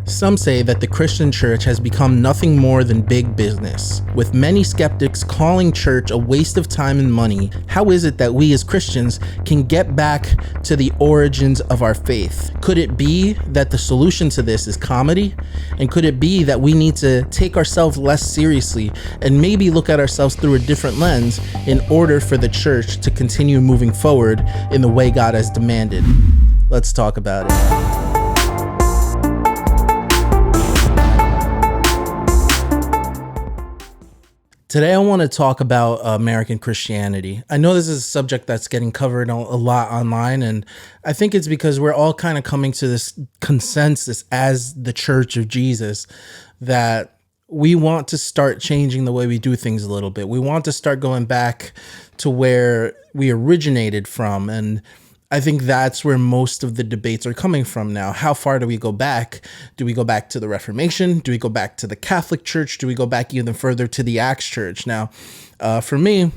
Some say that the Christian church has become nothing more than big business, with many skeptics calling church a waste of time and money. How is it that we as Christians can get back to the origins of our faith? Could it be that the solution to this is comedy? And could it be that we need to take ourselves less seriously and maybe look at ourselves through a different lens in order for the church to continue moving forward in the way God has demanded? Let's talk about it. Today, I want to talk about American Christianity. I know this is a subject that's getting covered a lot online, and I think it's because we're all kind of coming to this consensus as the Church of Jesus that we want to start changing the way we do things a little bit. We want to start going back to where we originated from, and I think that's where most of the debates are coming from now. How far do we go back? Do we go back to the Reformation? Do we go back to the Catholic Church? Do we go back even further to the Acts Church? Now, for me,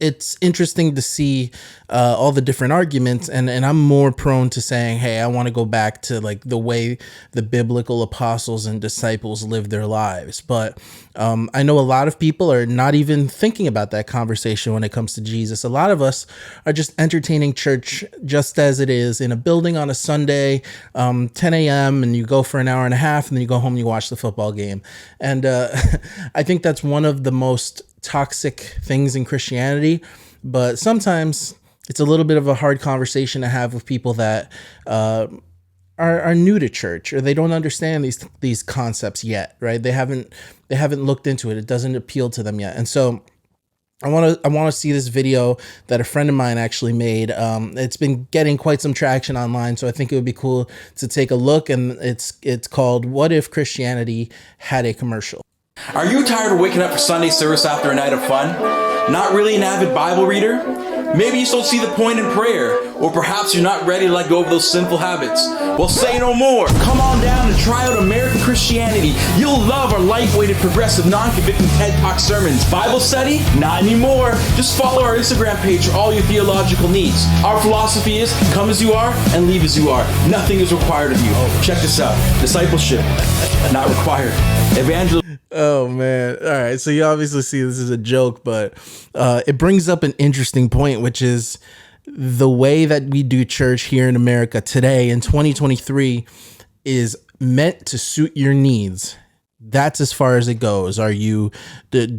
it's interesting to see all the different arguments, and I'm more prone to saying, hey, I want to go back to like the way the biblical apostles and disciples lived their lives. But I know a lot of people are not even thinking about that conversation when it comes to Jesus. A lot of us are just entertaining church just as it is in a building on a Sunday, 10 a.m., and you go for an hour and a half, and then you go home and you watch the football game. And I think that's one of the most toxic things in Christianity, but sometimes it's a little bit of a hard conversation to have with people that are new to church, or they don't understand these concepts yet, right? They haven't looked into it. It doesn't appeal to them yet. And so I want to see this video that a friend of mine actually made. It's been getting quite some traction online, so I think it would be cool to take a look, and it's called "What If Christianity Had a Commercial?" Are you tired of waking up for Sunday service after a night of fun? Not really an avid Bible reader? Maybe you still see the point in prayer, or perhaps you're not ready to let go of those sinful habits. Well, say no more. Come on down and try out American Christianity. You'll love our lightweighted, progressive, non-convicting TED Talk sermons. Bible study? Not anymore. Just follow our Instagram page for all your theological needs. Our philosophy is come as you are and leave as you are. Nothing is required of you. Check this out. Discipleship, not required. Evangelism. Oh man. All right. So you obviously see this is a joke, but it brings up an interesting point, which is the way that we do church here in America today in 2023 is meant to suit your needs. That's as far as it goes. Do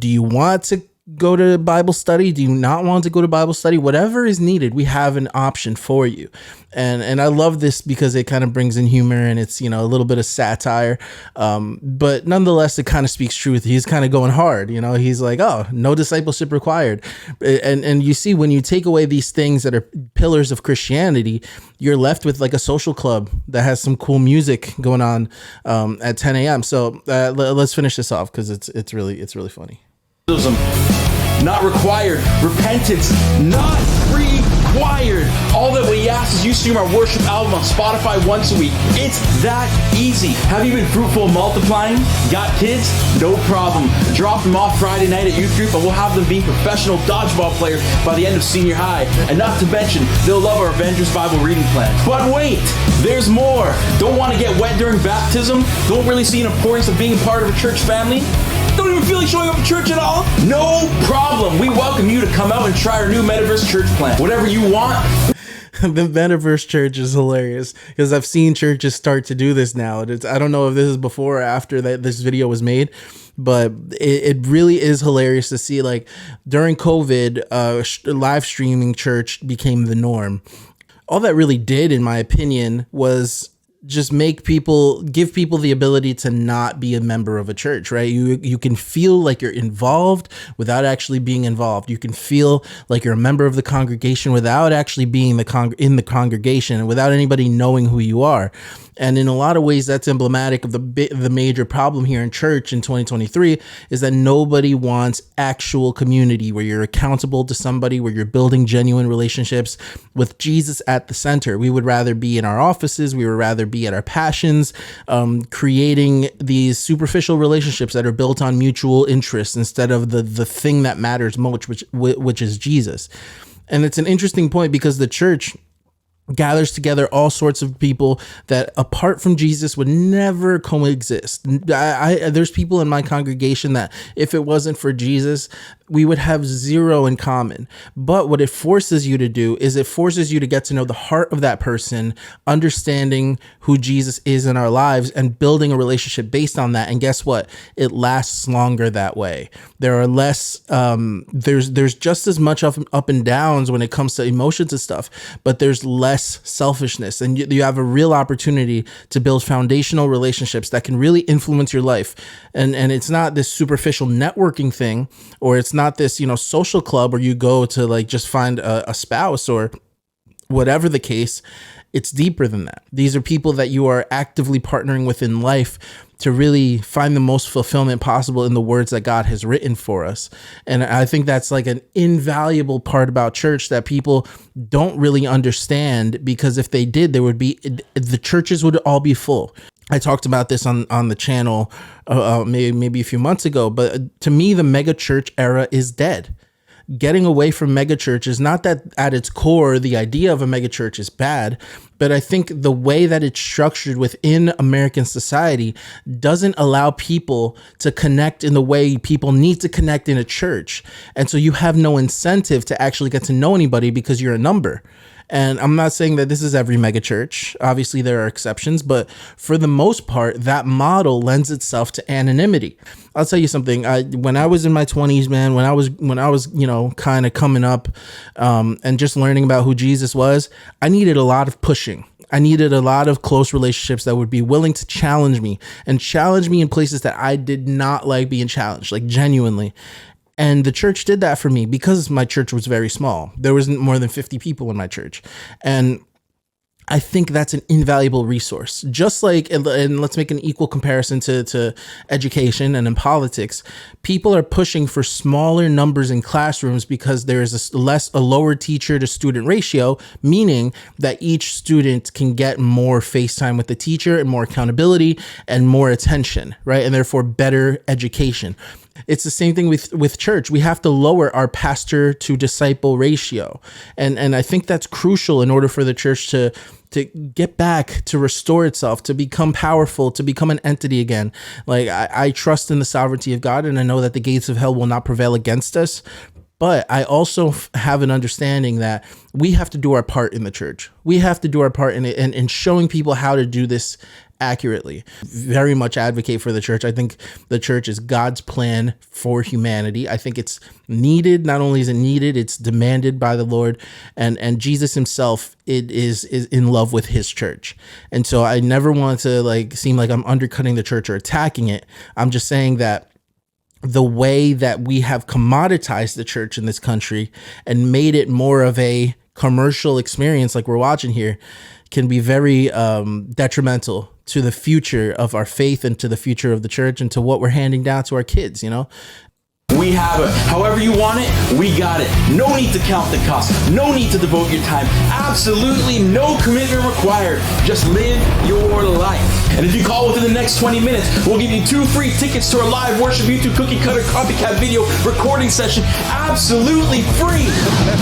you want to go to Bible study? Do you not want to go to Bible study? Whatever is needed, we have an option for you. And I love this because it kind of brings in humor, and it's, a little bit of satire. But nonetheless, it kind of speaks truth. He's kind of going hard, he's like, oh, no discipleship required. And you see, when you take away these things that are pillars of Christianity, you're left with like a social club that has some cool music going on at 10 a.m. So let's finish this off because it's really funny. Not required. Repentance, not required. All that we ask is you stream our worship album on Spotify once a week. It's that easy. Have you been fruitful and multiplying? Got kids? No problem. Drop them off Friday night at youth group, and we'll have them being professional dodgeball players by the end of senior high. And not to mention, they'll love our Avengers Bible reading plan. But wait, there's more. Don't want to get wet during baptism? Don't really see an importance of being part of a church family? Don't even feel like showing up at church at all? No problem. We welcome you to come out and try our new Metaverse church plan. Whatever you want. The Metaverse church is hilarious because I've seen churches start to do this now. I don't know if this is before or after that this video was made, but it really is hilarious to see, like, during COVID, live streaming church became the norm. All that really did, in my opinion, was just give people the ability to not be a member of a church, right? You can feel like you're involved without actually being involved. You can feel like you're a member of the congregation without actually being in the congregation and without anybody knowing who you are. And in a lot of ways, that's emblematic of the major problem here in church in 2023 is that nobody wants actual community where you're accountable to somebody, where you're building genuine relationships with Jesus at the center. We would rather be in our offices. We would rather be at our passions, creating these superficial relationships that are built on mutual interest instead of the thing that matters most, which is Jesus. And it's an interesting point because the church gathers together all sorts of people that apart from Jesus would never coexist. There's people in my congregation that if it wasn't for Jesus, we would have zero in common. But what it forces you to do is it forces you to get to know the heart of that person, understanding who Jesus is in our lives and building a relationship based on that. And guess what? It lasts longer that way. There are less, there's just as much up and downs when it comes to emotions and stuff, but there's less selfishness, and you have a real opportunity to build foundational relationships that can really influence your life. And it's not this superficial networking thing, or it's not this, social club where you go to like just find a spouse or whatever the case. It's deeper than that. These are people that you are actively partnering with in life to really find the most fulfillment possible in the words that God has written for us. And I think that's like an invaluable part about church that people don't really understand, because if they did, the churches would all be full. I talked about this on the channel maybe a few months ago, but to me, the mega church era is dead. Getting away from megachurches, not that at its core, the idea of a megachurch is bad, but I think the way that it's structured within American society doesn't allow people to connect in the way people need to connect in a church. And so you have no incentive to actually get to know anybody because you're a number. And I'm not saying that this is every megachurch. Obviously, there are exceptions, but for the most part, that model lends itself to anonymity. I'll tell you something. When I was in my 20s, man, when I was kind of coming up and just learning about who Jesus was, I needed a lot of pushing. I needed a lot of close relationships that would be willing to challenge me in places that I did not like being challenged, like genuinely. And the church did that for me because my church was very small. There wasn't more than 50 people in my church. And I think that's an invaluable resource. Just like, and let's make an equal comparison to education and in politics, people are pushing for smaller numbers in classrooms because there is a lower teacher to student ratio, meaning that each student can get more face time with the teacher and more accountability and more attention, right? And therefore better education. It's the same thing with church. We have to lower our pastor to disciple ratio. And I think that's crucial in order for the church to get back, to restore itself, to become powerful, to become an entity again. Like I trust in the sovereignty of God, and I know that the gates of hell will not prevail against us. But I also have an understanding that we have to do our part in the church. We have to do our part in showing people how to do this accurately. Very much advocate for the church. I think the church is God's plan for humanity. I think it's needed. Not only is it needed, it's demanded by the Lord, and Jesus himself is in love with his church. And so I never want to seem like I'm undercutting the church or attacking it. I'm just saying that the way that we have commoditized the church in this country and made it more of a commercial experience like we're watching here can be very detrimental to the future of our faith and to the future of the church and to what we're handing down to our kids, We have it. However you want it, we got it. No need to count the cost. No need to devote your time. Absolutely no commitment required. Just live your life. And if you call within the next 20 minutes, we'll give you 2 free tickets to our live worship YouTube cookie cutter copycat video recording session. Absolutely free.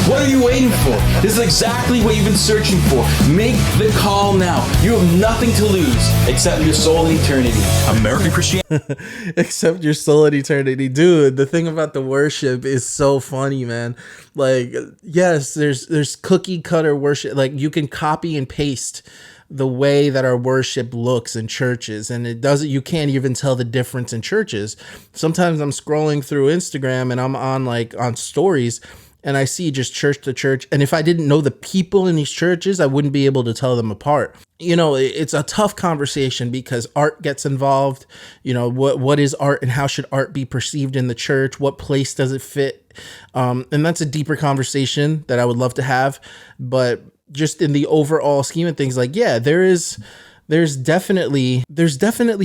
What are you waiting for? This is exactly what you've been searching for. Make the call now. You have nothing to lose except your soul in eternity. American Christianity. Except your soul in eternity. Dude, the thing about the worship is so funny, man. Like, yes, there's cookie cutter worship. Like, you can copy and paste the way that our worship looks in churches, and you can't even tell the difference in churches. Sometimes I'm scrolling through Instagram and I'm on stories, and I see just church to church. And if I didn't know the people in these churches, I wouldn't be able to tell them apart. It's a tough conversation because art gets involved. What is art and how should art be perceived in the church? What place does it fit? And that's a deeper conversation that I would love to have. But just in the overall scheme of things, there's definitely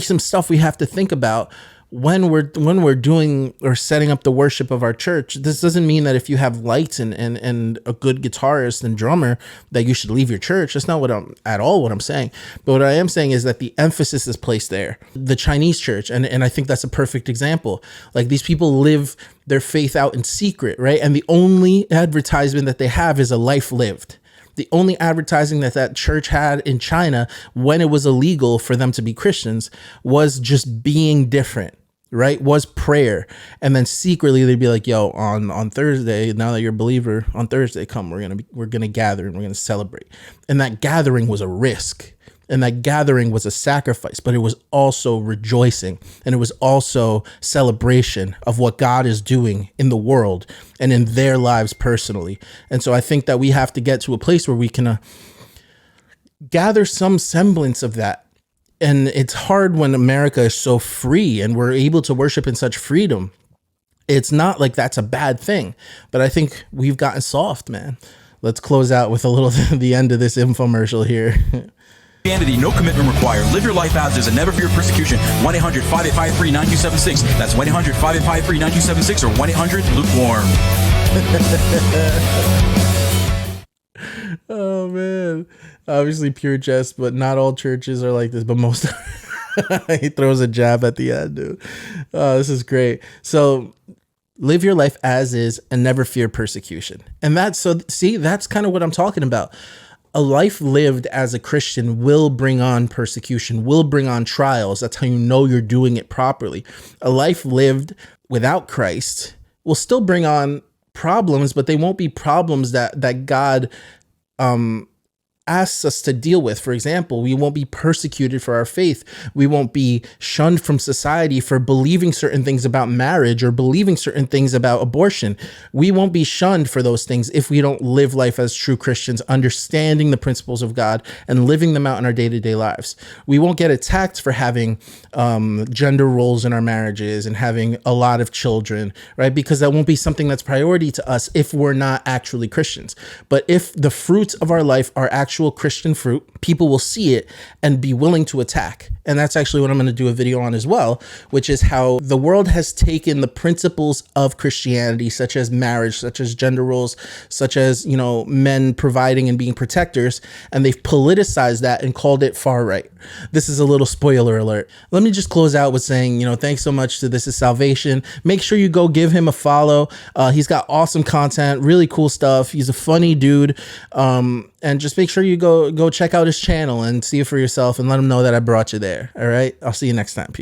some stuff we have to think about when we're doing or setting up the worship of our church. This doesn't mean that if you have lights and a good guitarist and drummer that you should leave your church. That's not what I'm saying. But what I am saying is that the emphasis is placed there. The Chinese church, and I think that's a perfect example. Like, these people live their faith out in secret, right? And the only advertisement that they have is a life lived. The only advertising that that church had in China when it was illegal for them to be Christians was just being different, right? Was prayer. And then secretly they'd be like, yo, on Thursday, now that you're a believer, on Thursday, come, we're gonna gather and we're gonna celebrate. And that gathering was a risk. And that gathering was a sacrifice, but it was also rejoicing. And it was also celebration of what God is doing in the world and in their lives personally. And so I think that we have to get to a place where we can gather some semblance of that. And it's hard when America is so free and we're able to worship in such freedom. It's not like that's a bad thing, but I think we've gotten soft, man. Let's close out with a little the end of this infomercial here. Christianity, no commitment required. Live your life as is and never fear persecution. 1-800-5853-9276. That's 1-800-5853-9276 or 1-800-LUKEWARM. Oh, man. Obviously pure jest, but not all churches are like this, but most. He throws a jab at the end, dude. This is great. So live your life as is and never fear persecution. And that's kind of what I'm talking about. A life lived as a Christian will bring on persecution, will bring on trials. That's how you know you're doing it properly. A life lived without Christ will still bring on problems, but they won't be problems that God asks us to deal with. For example, we won't be persecuted for our faith. We won't be shunned from society for believing certain things about marriage or believing certain things about abortion. We won't be shunned for those things if we don't live life as true Christians, understanding the principles of God and living them out in our day-to-day lives. We won't get attacked for having gender roles in our marriages and having a lot of children, right? Because that won't be something that's priority to us if we're not actually Christians. But if the fruits of our life are actual Christian fruit, people will see it and be willing to attack. And that's actually what I'm going to do a video on as well, which is how the world has taken the principles of Christianity, such as marriage, such as gender roles, such as, men providing and being protectors, and they've politicized that and called it far right. This is a little spoiler alert. Let me just close out with saying, thanks so much to This Is Salvation. Make sure you go give him a follow. He's got awesome content, really cool stuff. He's a funny dude. And just make sure you go check out his channel and see it for yourself and let him know that I brought you there. All right. I'll see you next time. Peace.